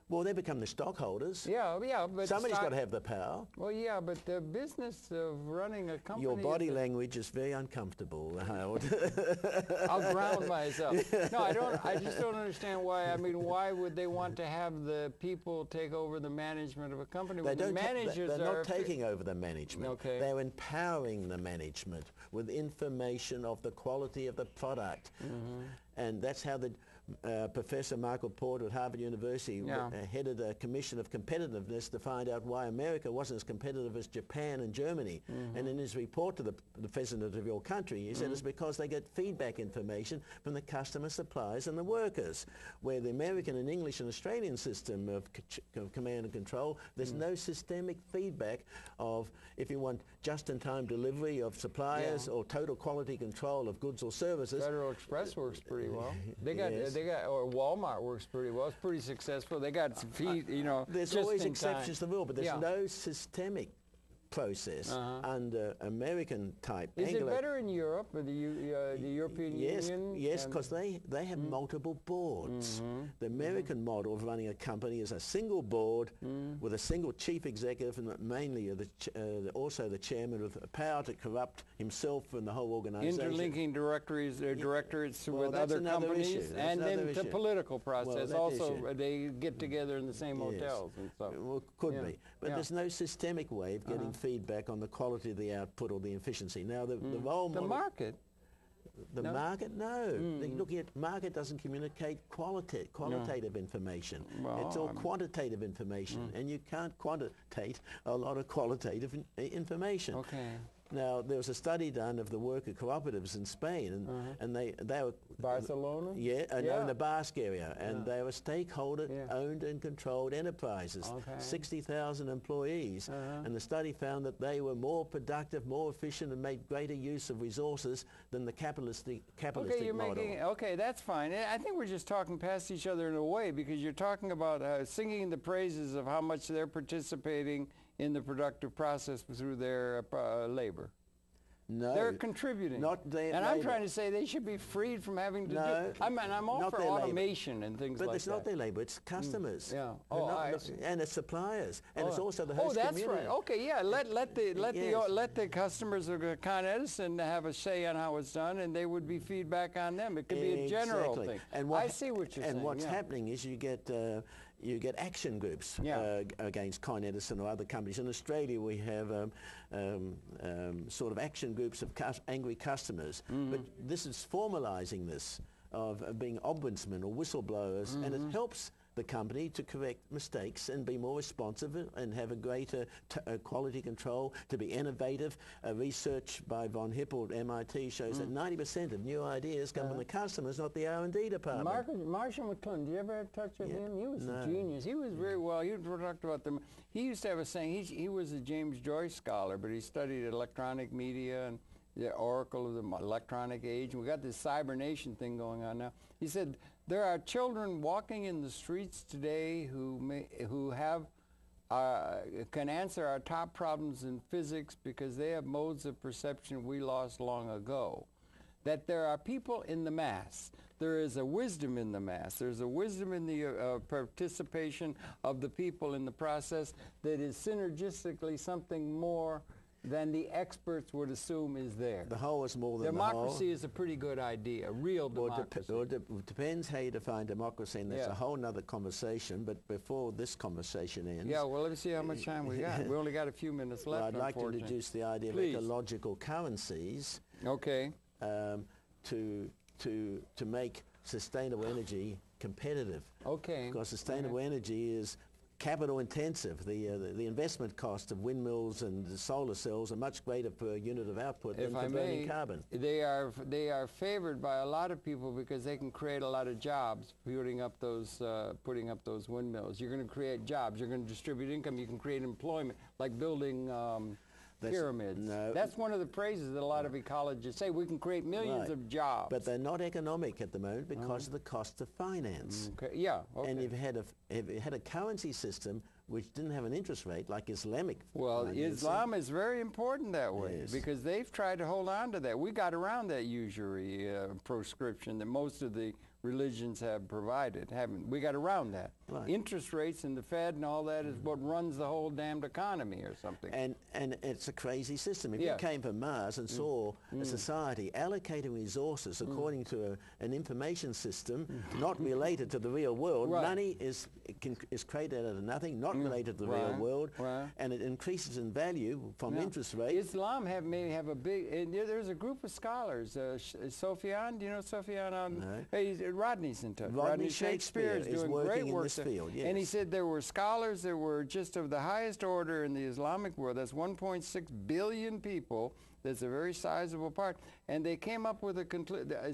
Well, they become the stockholders. Yeah, but somebody's got to have the power. Well, yeah, but the business of running a company... Your body language is very uncomfortable, Howard. I'll ground myself. No, I just don't understand why. I mean, why would they want to have the people take over the management of a company? They're not taking over the management. Okay. They're empowering the management with information of the quality of the product. And that's how the Professor Michael Porter at Harvard University headed a commission of competitiveness to find out why America wasn't as competitive as Japan and Germany. And in his report to the president of your country, he said it's because they get feedback information from the customer, suppliers and the workers. Where the American and English and Australian system of command and control, there's no systemic feedback of, if you want just-in-time delivery of suppliers or total quality control of goods or services. Federal Express works pretty well. Or Walmart works pretty well. It's pretty successful. They got feed, you know. There's always exceptions to the rule, but there's no systemic process under American type. Is it better in Europe, or the European Union? Yes, because they have multiple boards. The American model of running a company is a single board with a single chief executive and mainly also the chairman with power to corrupt himself and the whole organization. Interlinking directorates with other companies, and then the political process. Also, they get together in the same hotels and stuff. Well, could be. But there's no systemic way of getting feedback on the quality of the output or the efficiency. Now, the role model... The market? Market? No. Looking at market doesn't communicate qualitative information. Well, it's all quantitative information, and you can't quantitate a lot of qualitative information. Okay. Now, there was a study done of the worker cooperatives in Spain, and they were... Barcelona? No, in the Basque area, and they were stakeholder-owned and controlled enterprises, 60,000 employees, and the study found that they were more productive, more efficient, and made greater use of resources than the capitalistic model. Okay, that's fine. I think we're just talking past each other in a way, because you're talking about singing the praises of how much they're participating in the productive process through their labor. No. They're contributing. Not their and I'm trying to say they should be freed from having to do... I'm all for automation and things like that. But it's not their labor, it's customers. And it's suppliers. And it's also the host community. That's right. Okay, yeah. Let the customers of Con Edison have a say on how it's done, and they would be feedback on them. It could be a general thing. And I see what you're saying. And what's happening is you get action groups against Con Edison or other companies. In Australia, we have sort of action groups of angry customers. But this is formalizing this of being ombudsmen or whistleblowers, and it helps the company to correct mistakes and be more responsive and have a greater quality control, to be innovative. Research by Von Hippel at MIT shows that 90% of new ideas come from the customers, not the R&D department. Marshall McLuhan, did you ever have touch with him? He was a genius. He was very well. You talked about them. He used to have a saying. He was a James Joyce scholar, but he studied electronic media and the oracle of the electronic age. We got this cybernation thing going on now. He said, there are children walking in the streets today who can answer our top problems in physics because they have modes of perception we lost long ago. That there are people in the mass. There is a wisdom in the mass. There's a wisdom in the participation of the people in the process that is synergistically something more than the experts would assume is there. The whole is more than the whole. Democracy is a pretty good idea, real democracy. It depends how you define democracy, and that's a whole nother conversation, but before this conversation ends... Yeah, well, let me see how much time we got. We only got a few minutes left, I'd like to introduce the idea of ecological currencies to make sustainable energy competitive. Okay. Because sustainable energy is capital intensive. The investment cost of windmills and solar cells are much greater per unit of output than for burning carbon. They are favored by a lot of people because they can create a lot of jobs putting up those windmills. You're going to create jobs. You're going to distribute income. You can create employment, like building pyramids. No. That's one of the praises that a lot of ecologists say. We can create millions of jobs. But they're not economic at the moment because of the cost of finance. Okay. Yeah. Okay. And you've had a currency system which didn't have an interest rate like Islamic. Well, Islam is very important that way, yes, because they've tried to hold on to that. We got around that usury proscription that most of the religions have provided, haven't we? Got around that. Right. Interest rates and the Fed and all that is what runs the whole damned economy or something. And it's a crazy system. If you came from Mars and saw a society allocating resources according to an information system not related to the real world, money is created out of nothing, not related to the real world, and it increases in value from interest rates. Islam may have a big, and there's a group of scholars, Sufyan, do you know Sufyan? No. Rodney's in touch. Rodney Shakespeare is doing working great in work this field, yes. And he said there were scholars that were just of the highest order in the Islamic world. That's 1.6 billion people. That's a very sizable part. And they came up with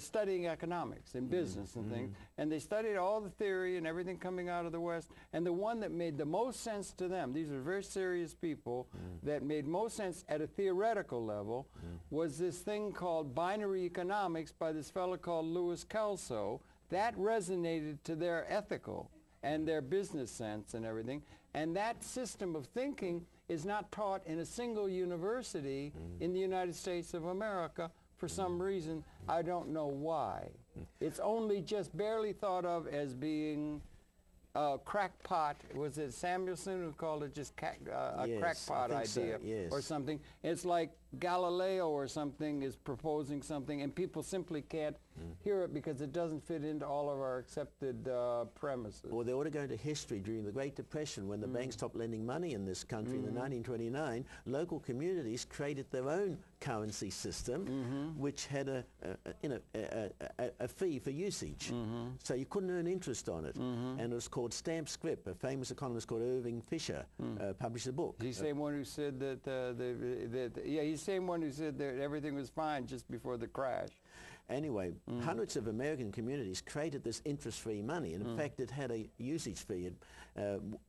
studying economics and business and things. And they studied all the theory and everything coming out of the West. And the one that made the most sense to them, these are very serious people, that made most sense at a theoretical level, was this thing called binary economics by this fellow called Louis Kelso. That resonated to their ethical and their business sense and everything. And that system of thinking is not taught in a single university in the United States of America for some reason. I don't know why. It's only just barely thought of as being crackpot. Was it Samuelson who called it just a crackpot idea or something? It's like Galileo or something is proposing something and people simply can't hear it because it doesn't fit into all of our accepted premises. Or they ought to go into history during the Great Depression when the banks stopped lending money in this country in 1929. Local communities created their own currency system which had a fee for usage. So you couldn't earn interest on it. And it was called stamp scrip. A famous economist called Irving Fisher published a book. He's the same one who said that, he's the same one who said that everything was fine just before the crash. Anyway, hundreds of American communities created this interest-free money, and in fact it had a usage fee.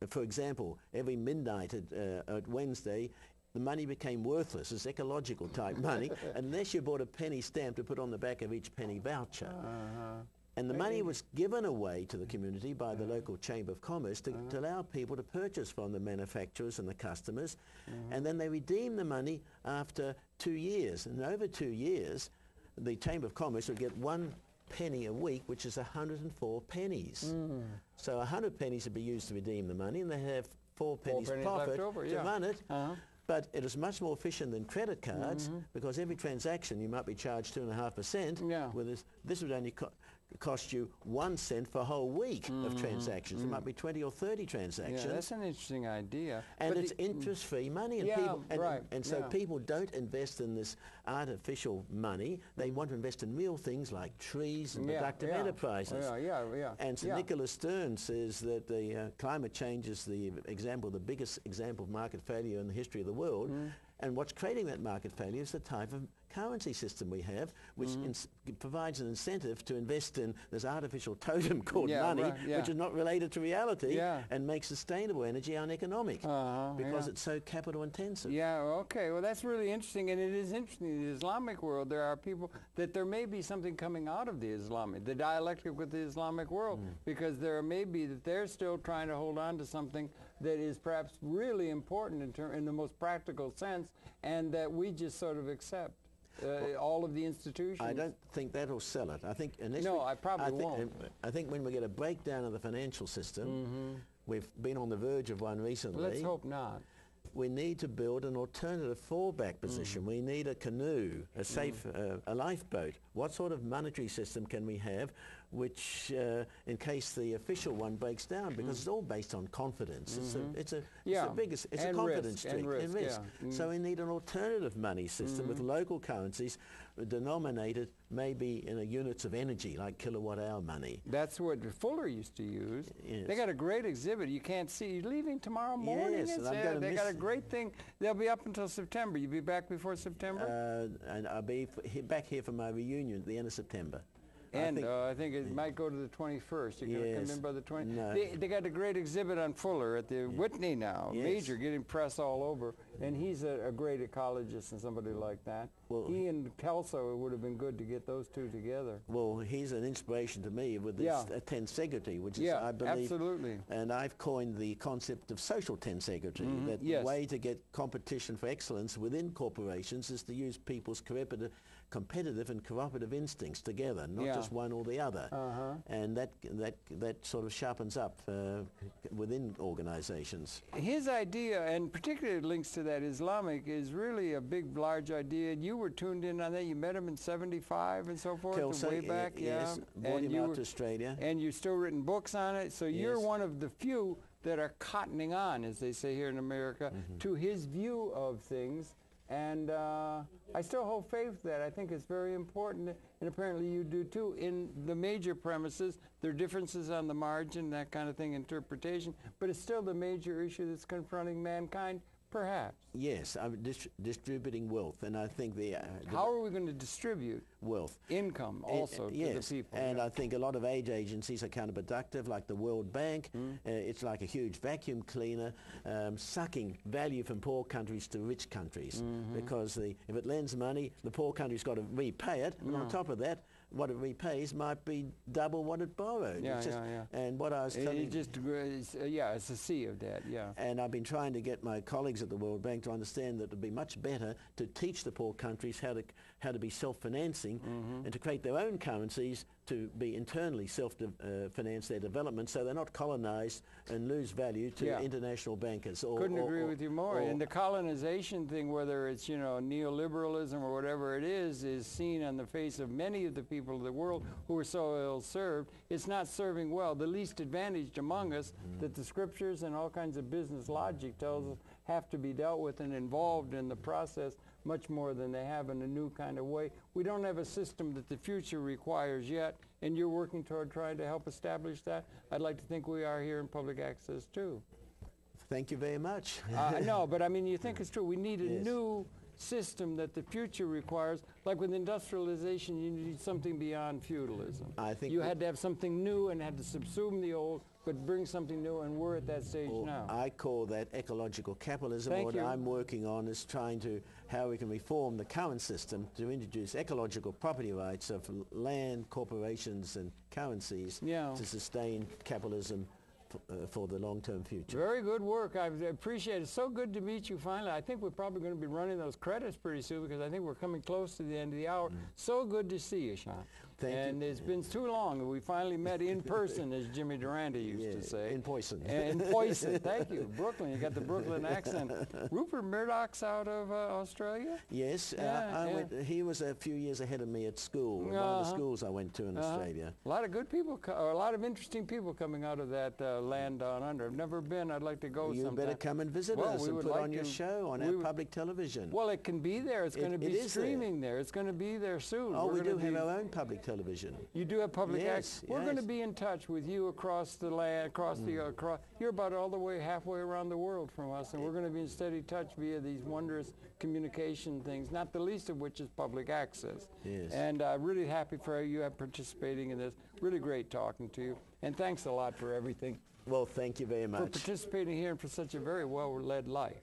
For example, every midnight at Wednesday, the money became worthless. It's ecological type money, unless you bought a penny stamp to put on the back of each penny voucher. And the money was given away to the community by the local Chamber of Commerce to allow people to purchase from the manufacturers and the customers. And then they redeemed the money after 2 years. And over 2 years, the Chamber of Commerce would get 1 penny a week, which is 104 pennies. So 100 pennies would be used to redeem the money, and they have 4 pennies profit to run it. But it is much more efficient than credit cards because every transaction you might be charged 2.5%. With this would only cost you 1 cent for a whole week of transactions. It might be 20 or 30 transactions. Yeah, that's an interesting idea. And it's interest-free money, and so people don't invest in this artificial money. They want to invest in real things like trees and productive enterprises. And Sir Nicholas Stern says that the climate change is the biggest example of market failure in the history of the world. And what's creating that market failure is the type of currency system we have, which provides an incentive to invest in this artificial totem called money, which is not related to reality, and makes sustainable energy uneconomic because it's so capital intensive. Okay. Well, that's really interesting, and it is interesting. In the Islamic world, there are people that there may be something coming out of the dialectic with the Islamic world, because there may be that they're still trying to hold on to something that is perhaps really important in the most practical sense, and that we just sort of accept. All of the institutions. I don't think that'll sell it. I think I probably won't. I think when we get a breakdown of the financial system, we've been on the verge of one recently. Let's hope not. We need to build an alternative fallback position. We need a canoe, a safe, a lifeboat. What sort of monetary system can we have which, in case the official one breaks down, because it's all based on confidence. It's a confidence streak and risk. So we need an alternative money system with local currencies denominated maybe in units of energy, like kilowatt-hour money. That's what Fuller used to use. They got a great exhibit. You can't see. You're leaving tomorrow morning. They got a great thing. They'll be up until September. You'll be back before September? And I'll be back here for my reunion at the end of September. And I think it might go to the 21st. You're going to come in by the 20th. They got a great exhibit on Fuller at the Whitney now. Major, getting press all over. and he's a great ecologist and somebody like that. Well, he and Kelso, it would have been good to get those two together. Well, he's an inspiration to me with this tensegrity, which is, I believe, absolutely. And I've coined the concept of social tensegrity, that the way to get competition for excellence within corporations is to use people's competitive and cooperative instincts together, not just one or the other. And that sort of sharpens up within organizations. His idea, and particularly links to that Islamic, is really a big, large idea. You were tuned in on that. You met him in '75 and so forth, Kelso, way back. Yes, brought him out to Australia. And you've still written books on it. So you're one of the few that are cottoning on, as they say here in America, to his view of things. And I still hold faith that. I think it's very important, and apparently you do too, in the major premises. There are differences on the margin, that kind of thing, interpretation, but it's still the major issue that's confronting mankind, perhaps. Yes, I'm distributing wealth, and I think how are we going to distribute wealth? Income also to the people. And I think a lot of aid agencies are counterproductive, like the World Bank. It's like a huge vacuum cleaner, sucking value from poor countries to rich countries, because if it lends money, the poor country's got to repay it, and on top of that, what it repays might be double what it borrowed. And what I was telling you, it's a sea of that. And I've been trying to get my colleagues at the World Bank to understand that it would be much better to teach the poor countries how to be self-financing and to create their own currencies to be internally self-finance their development, so they're not colonized and lose value to international bankers. Couldn't agree with you more. And the colonization thing, whether it's neoliberalism or whatever it is seen on the face of many of the people of the world who are so ill-served. It's not serving well. The least advantaged among us, that the scriptures and all kinds of business logic tells us have to be dealt with and involved in the process much more than they have in a new kind of way. We don't have a system that the future requires yet, and you're working toward trying to help establish that. I'd like to think we are here in public access too. Thank you very much. No, but I mean, you think it's true. We need a new system that the future requires. Like with industrialization, you need something beyond feudalism. I think you had to have something new and had to subsume the old, but bring something new, and we're at that stage now. I call that ecological capitalism. What I'm working on is trying to how we can reform the current system to introduce ecological property rights of land, corporations, and currencies to sustain capitalism for the long-term future. Very good work. I appreciate it. So good to meet you finally. I think we're probably going to be running those credits pretty soon, because I think we're coming close to the end of the hour. So good to see you, Shann. Thank you. And it's been too long. We finally met in person, as Jimmy Durante used to say. In Poison. In Poison. Thank you. Brooklyn. You got the Brooklyn accent. Rupert Murdoch's out of Australia? Yes. He was a few years ahead of me at school. One of the schools I went to in Australia. A lot of good people, a lot of interesting people coming out of that land down under. I've never been. I'd like to go sometime. You better come and visit us and put on your show on our public television. Well, it can be there. It's going to be streaming there. It's going to be there soon. Oh, we do have our own public television. You do have public access. We're going to be in touch with you across the land, you're about all the way halfway around the world from us, and we're going to be in steady touch via these wondrous communication things, not the least of which is public access. Yes. And really happy for you participating in this. Really great talking to you, and thanks a lot for everything. Well, thank you very much. For participating here and for such a very well-led life.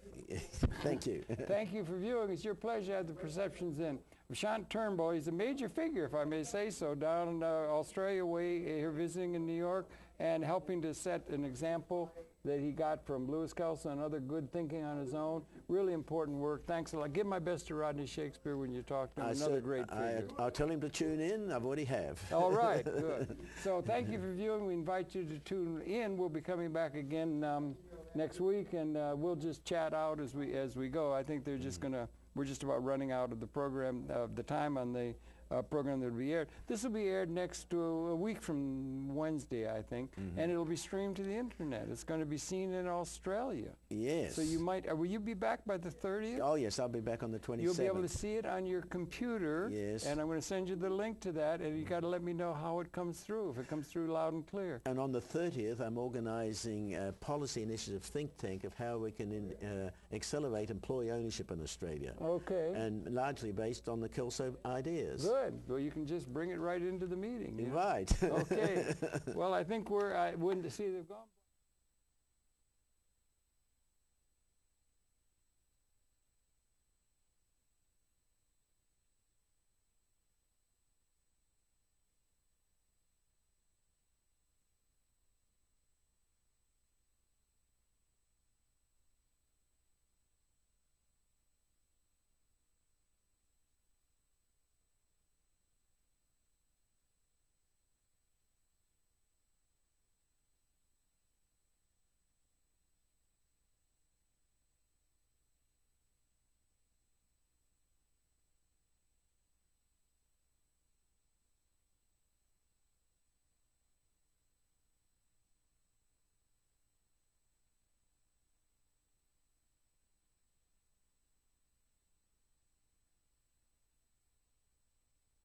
Thank you. Thank you for viewing. It's your pleasure to have the Perceptions in. Shann Turnbull, he's a major figure, if I may say so, down in Australia way, here visiting in New York and helping to set an example that he got from Lewis Kelso and other good thinking on his own. Really important work. Thanks a lot. Give my best to Rodney Shakespeare when you talk to him. Another great figure. I'll tell him to tune in. I've already have. All right, good. So thank you for viewing. We invite you to tune in. We'll be coming back again next week, and we'll just chat out as we go. I think they're just we're just about running out of the program, the time on the program that will be aired. This will be aired next to a week from Wednesday, I think, and it'll be streamed to the internet. It's going to be seen in Australia. Yes. So you might, will you be back by the 30th? Oh, yes, I'll be back on the 27th. You'll be able to see it on your computer. Yes. And I'm going to send you the link to that, and you got to let me know how it comes through, if it comes through loud and clear. And on the 30th, I'm organizing a policy initiative think tank of how we can accelerate employee ownership in Australia. Okay. And largely based on the Kelso ideas. Good. Well, you can just bring it right into the meeting. Right. Okay. Well, I think I wouldn't see they've gone.